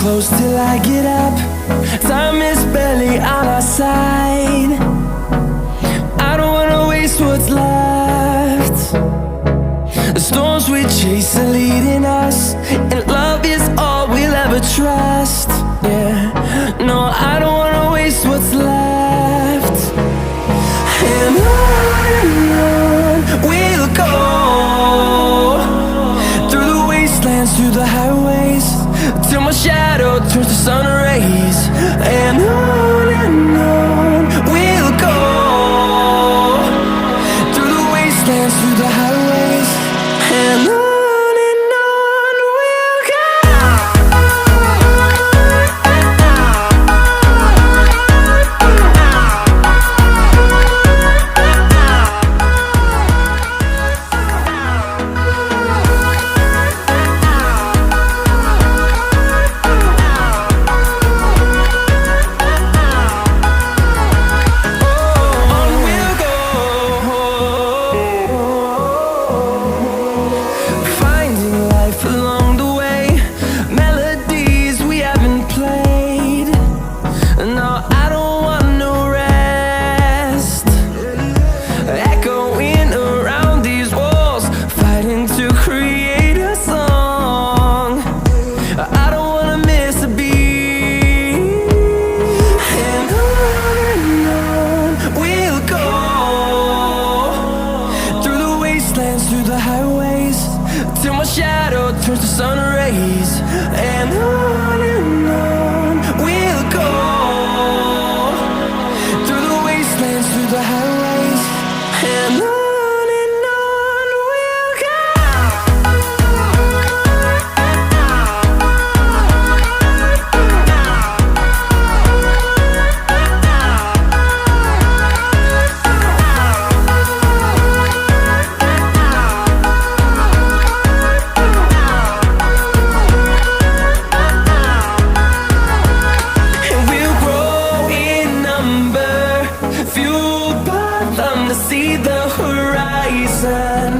close till I get up. Time is barely on our side. I don't wanna waste what's left. The storms we chase are leading us, and love is all we'll ever trust. Yeah, no, I don't wanna waste what's left. And on we'll go, through the wastelands, through the highways, till my shadow turns to sun rays. And on we'll go, through the wastelands, through the highways, and on we'll go. Through the highways, till my shadow turns to sun rays. And on we'll go, through the wastelands, through the highways, and on we'll go. Fueled by them to see the horizon.